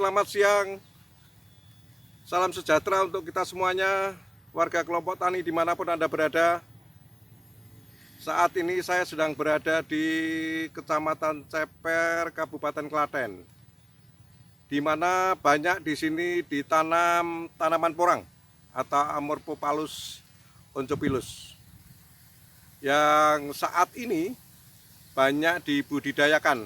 selamat siang. Salam sejahtera untuk kita semuanya, warga kelompok tani dimanapun Anda berada. Saat ini saya sedang berada di Kecamatan Ceper, Kabupaten Klaten, di mana banyak di sini ditanam tanaman porang atau Amorphophallus oncophilus yang saat ini banyak dibudidayakan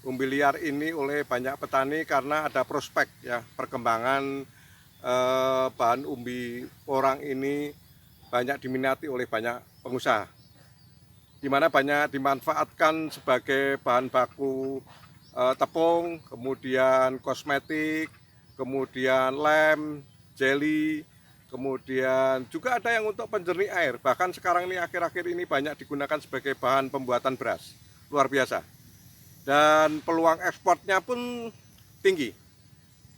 umbi liar ini oleh banyak petani karena ada prospek ya perkembangan bahan umbi porang ini banyak diminati oleh banyak pengusaha, di mana banyak dimanfaatkan sebagai bahan baku tepung, kemudian kosmetik, kemudian lem, jelly, kemudian juga ada yang untuk penjernih air. Bahkan sekarang ini akhir-akhir ini banyak digunakan sebagai bahan pembuatan beras. Luar biasa. Dan peluang ekspornya pun tinggi,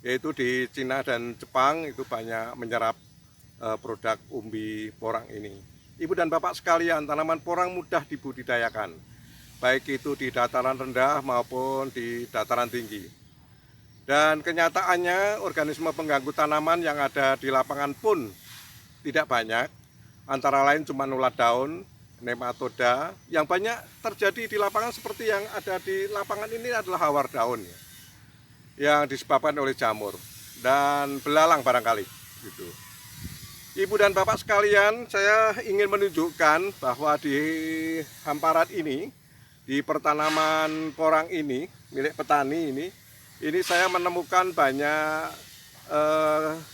yaitu di Cina dan Jepang itu banyak menyerap produk umbi porang ini. Ibu dan bapak sekalian, tanaman porang mudah dibudidayakan, baik itu di dataran rendah maupun di dataran tinggi. Dan kenyataannya organisme pengganggu tanaman yang ada di lapangan pun tidak banyak, antara lain cuma ulat daun, nematoda. Yang banyak terjadi di lapangan seperti yang ada di lapangan ini adalah hawar daun ya, yang disebabkan oleh jamur dan belalang barangkali gitu. Ibu dan bapak sekalian, saya ingin menunjukkan bahwa di hamparan ini, di pertanaman porang ini milik petani ini saya menemukan banyak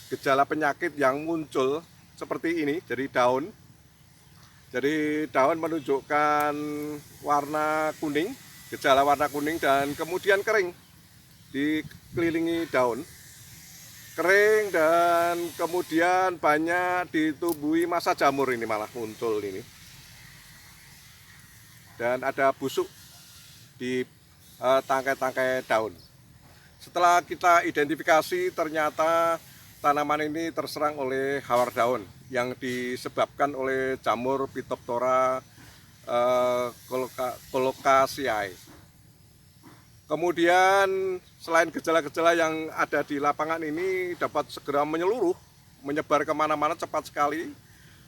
gejala penyakit yang muncul seperti ini. Jadi daun menunjukkan warna kuning, gejala warna kuning, dan kemudian kering, dikelilingi daun kering, dan kemudian banyak ditumbuhi masa jamur ini malah muncul ini, dan ada busuk di tangkai-tangkai daun. Setelah kita identifikasi, ternyata tanaman ini terserang oleh hawar daun yang disebabkan oleh jamur Phytophthora colocaceae. Kemudian selain gejala-gejala yang ada di lapangan ini dapat segera menyebar kemana-mana cepat sekali,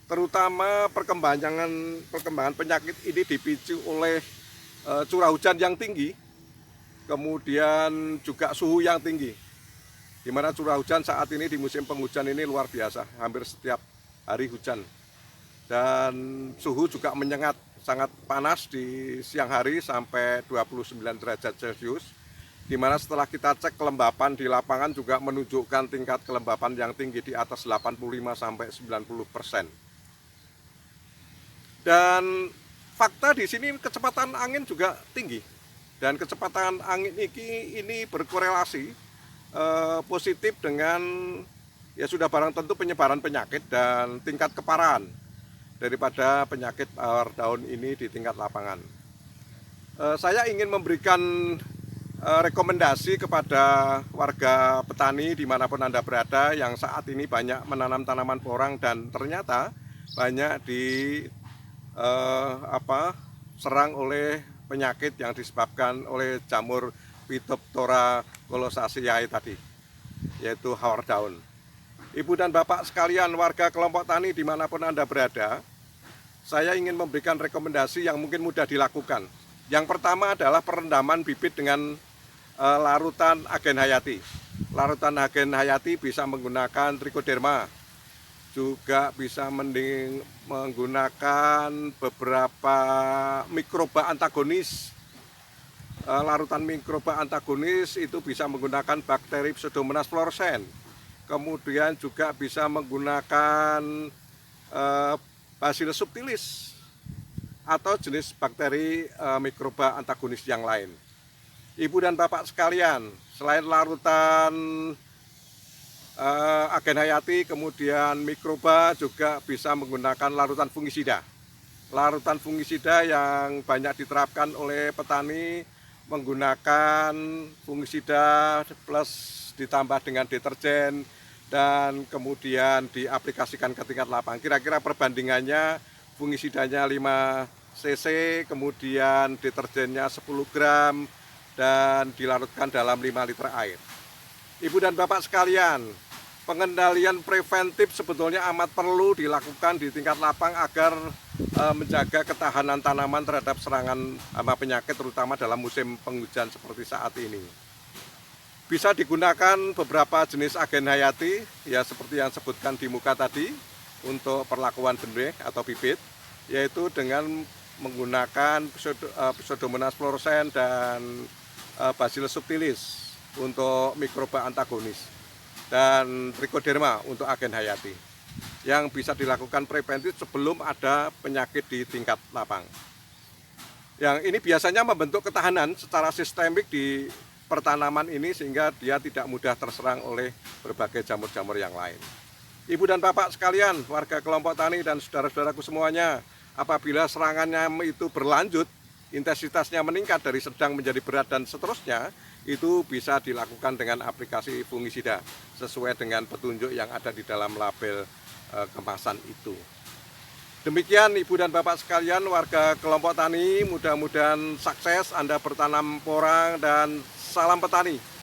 terutama perkembangan penyakit ini dipicu oleh curah hujan yang tinggi, kemudian juga suhu yang tinggi, di mana curah hujan saat ini di musim penghujan ini luar biasa, hampir setiap hari hujan. Dan suhu juga menyengat, sangat panas di siang hari sampai 29 derajat Celcius, di mana setelah kita cek kelembapan di lapangan juga menunjukkan tingkat kelembapan yang tinggi di atas 85 sampai 90%. Dan fakta di sini kecepatan angin juga tinggi, dan kecepatan angin ini berkorelasi positif dengan ya sudah barang tentu penyebaran penyakit dan tingkat keparahan daripada penyakit hawar daun ini di tingkat lapangan. Saya ingin memberikan rekomendasi kepada warga petani dimanapun Anda berada yang saat ini banyak menanam tanaman porang dan ternyata banyak serang oleh penyakit yang disebabkan oleh jamur Phytophthora colocaceae tadi, yaitu hawar daun. Ibu dan bapak sekalian, warga kelompok tani dimanapun Anda berada, saya ingin memberikan rekomendasi yang mungkin mudah dilakukan. Yang pertama adalah perendaman bibit dengan larutan agen hayati. Larutan agen hayati bisa menggunakan trichoderma, juga bisa menggunakan beberapa mikroba antagonis. Larutan mikroba antagonis itu bisa menggunakan bakteri Pseudomonas fluorescens. Kemudian juga bisa menggunakan Bacillus subtilis atau jenis bakteri mikroba antagonis yang lain. Ibu dan bapak sekalian, selain larutan agen hayati, kemudian mikroba, juga bisa menggunakan larutan fungisida. Larutan fungisida yang banyak diterapkan oleh petani menggunakan fungisida plus ditambah dengan deterjen dan kemudian diaplikasikan ke tingkat lapangan. Kira-kira perbandingannya fungisidanya 5 cc, kemudian deterjennya 10 gram, dan dilarutkan dalam 5 liter air. Ibu dan Bapak sekalian, pengendalian preventif sebetulnya amat perlu dilakukan di tingkat lapang agar menjaga ketahanan tanaman terhadap serangan hama penyakit, terutama dalam musim penghujan seperti saat ini. Bisa digunakan beberapa jenis agen hayati, ya seperti yang sebutkan di muka tadi, untuk perlakuan benih atau bibit, yaitu dengan menggunakan Pseudomonas fluorescens dan Bacillus subtilis untuk mikroba antagonis, dan Trichoderma untuk agen hayati yang bisa dilakukan preventif sebelum ada penyakit di tingkat lapang. Yang ini biasanya membentuk ketahanan secara sistemik di pertanaman ini sehingga dia tidak mudah terserang oleh berbagai jamur-jamur yang lain. Ibu dan Bapak sekalian, warga kelompok tani dan saudara-saudaraku semuanya, apabila serangannya itu berlanjut, intensitasnya meningkat dari sedang menjadi berat dan seterusnya, itu bisa dilakukan dengan aplikasi fungisida sesuai dengan petunjuk yang ada di dalam label kemasan itu. Demikian Ibu dan Bapak sekalian, warga kelompok tani, mudah-mudahan sukses Anda bertanam porang, dan salam petani.